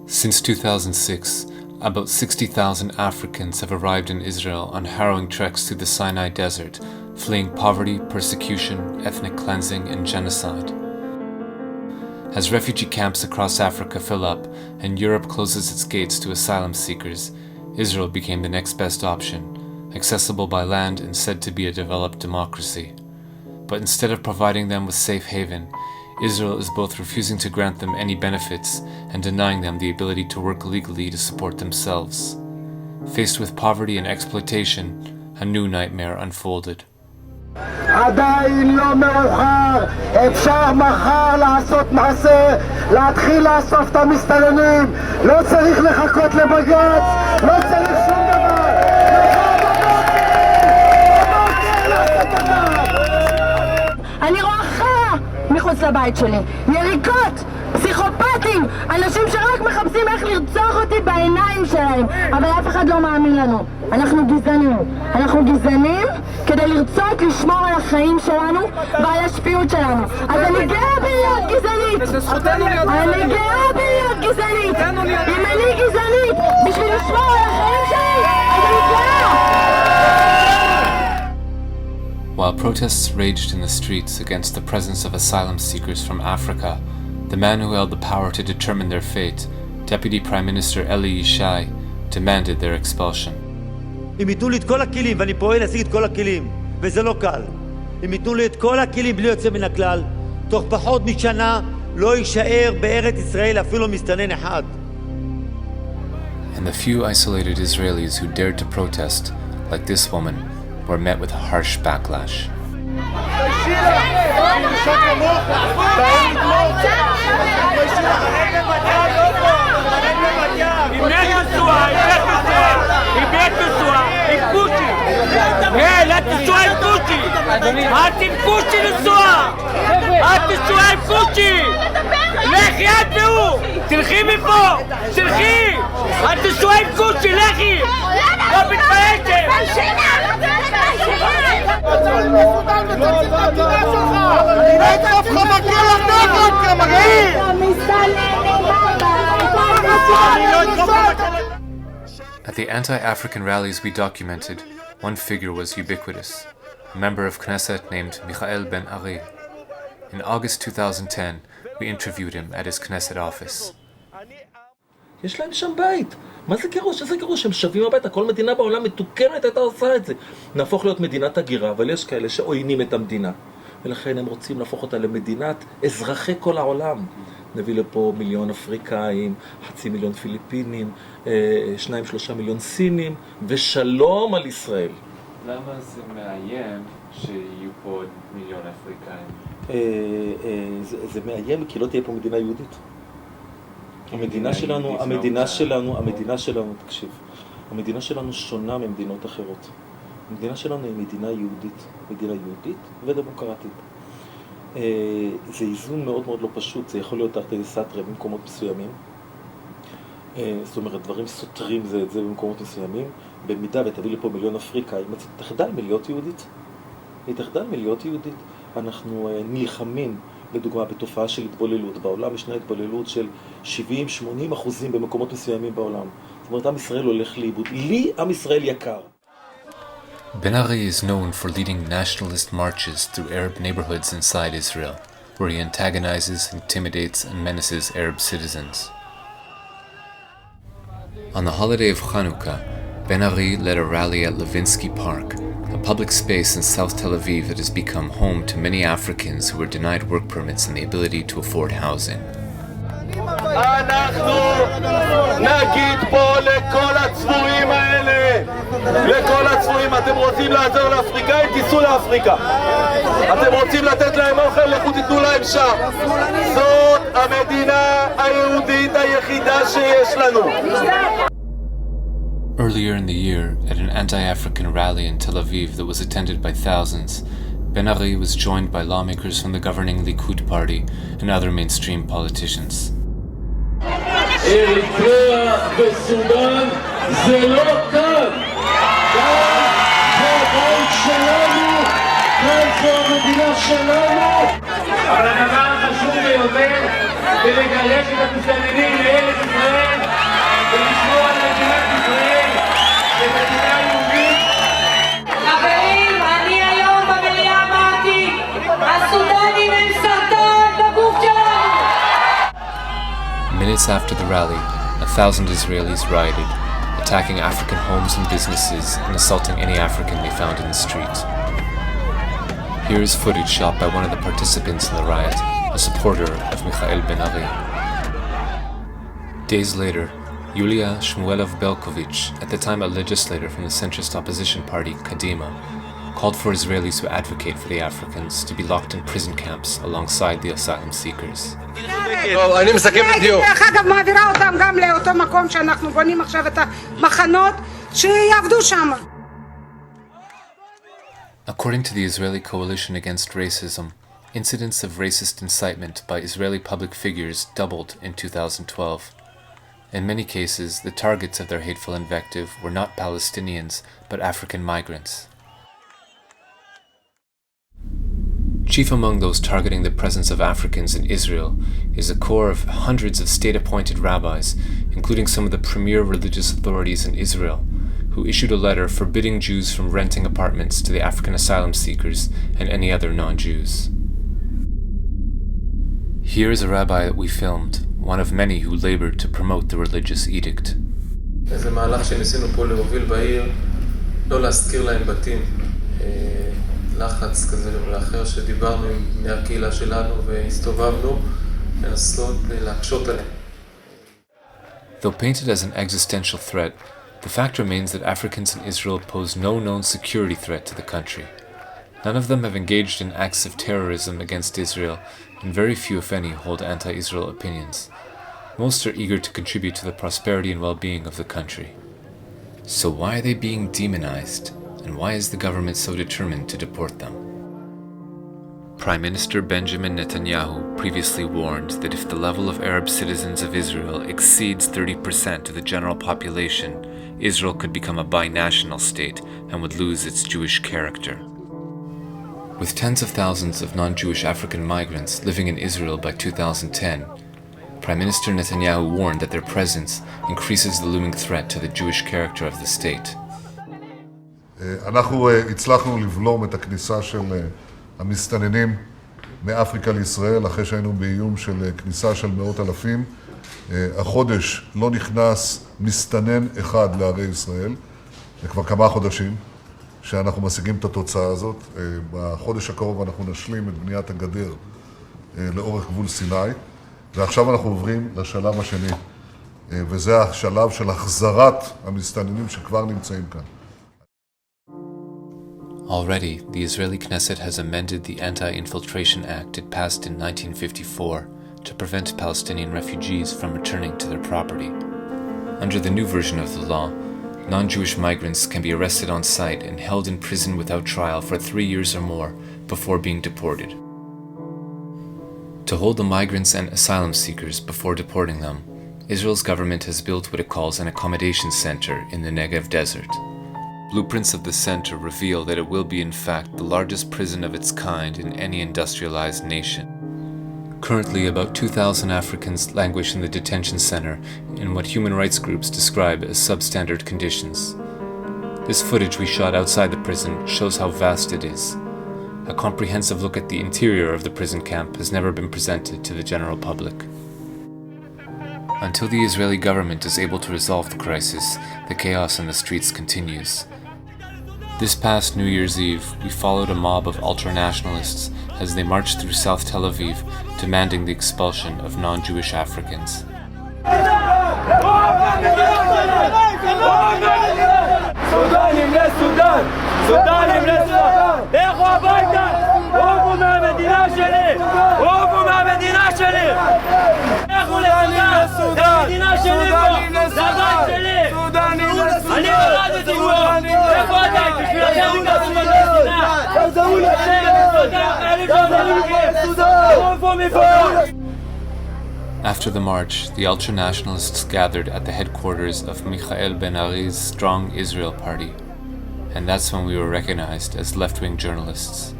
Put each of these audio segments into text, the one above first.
Since 2006, about 60,000 Africans have arrived in Israel on harrowing treks through the Sinai Desert, fleeing poverty, persecution, ethnic cleansing, and genocide. As refugee camps across Africa fill up and Europe closes its gates to asylum seekers, Israel became the next best option, accessible by land and said to be a developed democracy. But instead of providing them with safe haven, Israel is both refusing to grant them any benefits and denying them the ability to work legally to support themselves. Faced with poverty and exploitation, a new nightmare unfolded. עדיין לא מאוחר, אפשר מחר לעשות מעשה, להתחיל לאסוף את המסתננים, לא צריך לחכות לבג"ץ, לא צריך שום דבר. אני רואה חיה מחוץ לבית שלי, יריקות, פסיכופטים, אנשים שרק מחפשים איך לרצוח אותי בעיניים שלהם, אבל אף אחד לא מאמין לנו. אנחנו גזענים כדי לרצות לשמור על החיים שלנו ועל השפיות שלנו. אז אני גאה בלהיות גזענית, אני גאה בלהיות גזענית. אם אני גזענית בשביל לשמור על החיים שלי, אז אני גאה. While protests raged in the streets against the presence of asylum seekers from Africa, the man who held the power to determine their fate, Deputy Prime Minister Eli Yishai, demanded their expulsion. אם ייתנו לי את כל הכלים, ואני פועל להשיג את כל הכלים, וזה לא קל. אם ייתנו לי את כל הכלים בלי יוצא מן הכלל, תוך פחות משנה לא יישאר בארץ ישראל אפילו מסתנן אחד. And the few isolated Israelis who dared to protest, like this woman, were met with a harsh backlash. לכי את והוא! תלכי מפה! תלכי! את תשוע עם קושי! לכי! לא מתביישתם! At the anti-African rallies we documented, one figure was ubiquitous, a member of Knesset named Michael Ben Ari. In August 2010, we interviewed him at his Knesset office. יש להם שם בית. מה זה גירוש? איזה גירוש? הם שווים הביתה. כל מדינה בעולם מתוקנת הייתה עושה את זה. נהפוך להיות מדינת הגירה, אבל יש כאלה שעוינים את המדינה. ולכן הם רוצים להפוך אותה למדינת אזרחי כל העולם. נביא לפה 1,000,000 אפריקאים, 500,000 פיליפינים, 2-3 מיליון סינים, ושלום על ישראל. למה זה מאיים שיהיו פה 1,000,000 אפריקאים? זה מאיים כי לא תהיה פה מדינה יהודית. המדינה שלנו, תקשיב, המדינה שלנו שונה ממדינות אחרות. המדינה שלנו היא מדינה יהודית ודמוקרטית. זה איזון מאוד מאוד לא פשוט, זה יכול להיות תחת סתר במקומות מסוימים. זאת אומרת, דברים סותרים זה את זה במקומות מסוימים. במידה ותביא לפה 1,000,000 אפריקאים, היא תחדל מלהיות יהודית. אנחנו נלחמים, לדוגמה, בתופעה של התבוללות. בעולם ישנה התבוללות של 70-80% במקומות מסוימים בעולם. זאת אומרת, עם ישראל הולך לאיבוד. לי עם ישראל יקר. Ben Ari is known for leading nationalist marches through Arab neighborhoods inside Israel, where he antagonizes, intimidates, and menaces Arab citizens. On the holiday of Chanukah, Ben Ari led a rally at Levinsky Park, a public space in South Tel Aviv that has become home to many Africans who were denied work permits and the ability to afford housing. אנחנו נגיד פה לכל הצבועים האלה, אתם רוצים לעזור לאפריקאים, תיסעו לאפריקה. אתם רוצים לתת להם אוכל, לכו תיתנו להם שם. זאת המדינה היהודית היחידה שיש לנו. Earlier in the year, at an anti-African rally in Tel Aviv that was attended by thousands, Ben Ari was joined by lawmakers from the governing Likud party and other mainstream politicians. אריתריאה וסודאן זה לא כאן. כאן זה הבית שלנו, כאן זו המדינה שלנו. אבל הדבר החשוב ביותר זה לגרש את המסתננים לארץ ישראל minutes after the rally, 1,000 Israelis rioted, attacking African homes and businesses and assaulting any African they found in the street. Here is footage shot by one of the participants in the riot, a supporter of Michael Ben-Ari. Days later, Yulia Shmuelov-Belkovich, at the time a legislator from the centrist opposition party, Kadima, called for Israelis who advocate for the Africans to be locked in prison camps alongside the asylum seekers. אני מסכם את הדיון. דרך אגב, מעבירה אותם גם לאותו מקום שאנחנו בונים עכשיו את המחנות, שיעבדו שם. According to the Israeli Coalition Against Racism, incidents of racist incitement by Israeli public figures doubled in 2012. In many cases, the targets of their hateful invective were not Palestinians, but African migrants. Chief among those targeting the presence of Africans in Israel is a corps of hundreds of state-appointed rabbis, including some of the premier religious authorities in Israel, who issued a letter forbidding Jews from renting apartments to the African asylum seekers and any other non-Jews. Here is a rabbi that we filmed, one of many who labored to promote the religious edict. זה מהלך שניסינו פה להוביל בעיר, לא להזכיר להם בתים, לחץ כזה לאחר שדיברנו עם בני הקהילה שלנו והסתובבנו, לנסות להקשות עליהם. Though painted as an existential threat, the fact remains that Africans in Israel pose no known security threat to the country. None of them have engaged in acts of terrorism against Israel, and very few, if any, hold anti-Israel opinions. Most are eager to contribute to the prosperity and well-being of the country. So why are they being demonized, and why is the government so determined to deport them? Prime Minister Benjamin Netanyahu previously warned that if the level of Arab citizens of Israel exceeds 30% of the general population, Israel could become a binational state and would lose its Jewish character. With tens of thousands of non-Jewish African migrants living in Israel by 2010, Prime Minister Netanyahu warned that their presence increases the looming threat to the Jewish character of the state. אנחנו הצלחנו לבלום את הכניסה של המסתננים מאפריקה לישראל, אחרי שהיינו באיום של כניסה של מאות אלפים. החודש לא נכנס מסתנן אחד לערי ישראל, זה כבר כמה חודשים שאנחנו משיגים את התוצאה הזאת. בחודש הקרוב אנחנו נשלים את בניית הגדר לאורך גבול סיני, ועכשיו אנחנו עוברים לשלב השני, וזה השלב של החזרת המסתננים שכבר נמצאים כאן. Already, the Israeli Knesset has amended the Anti-Infiltration Act it passed in 1954 to prevent Palestinian refugees from returning to their property. Under the new version of the law, non-Jewish migrants can be arrested on site and held in prison without trial for 3 years or more before being deported. To hold the migrants and asylum seekers before deporting them, Israel's government has built what it calls an accommodation center in the Negev desert. Blueprints of the center reveal that it will be in fact the largest prison of its kind in any industrialized nation. Currently, about 2,000 Africans languish in the detention center in what human rights groups describe as substandard conditions. This footage we shot outside the prison shows how vast it is. A comprehensive look at the interior of the prison camp has never been presented to the general public. Until the Israeli government is able to resolve the crisis, the chaos in the streets continues. This past New Year's Eve, we followed a mob of ultra-nationalists as they marched through South Tel Aviv, demanding the expulsion of non-Jewish Africans. After the march, the ultra-nationalists gathered at the headquarters of Michael Ben-Ari's Strong Israel Party, and that's when we were recognized as left-wing journalists.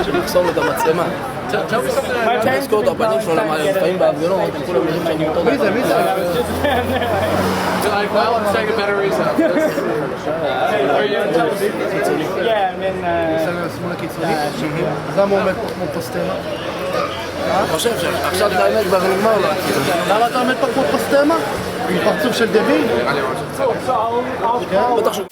שמחסום את המצלמה. תזכור את הפנים שלו למה הם חיים בהפגנות, הם כולם יודעים שאני אותו דבר. מי זה? Let's take a better reason. Are you on television? Yeah, I'm in... שמאל הקיצוני. אז למה הוא עומד פה כמו פוסטר? אני חושב שעכשיו את האמת כבר נגמר לו. למה אתה עומד פה כמו פסטמה? עם פרצוף של דביל? בטח שהוא...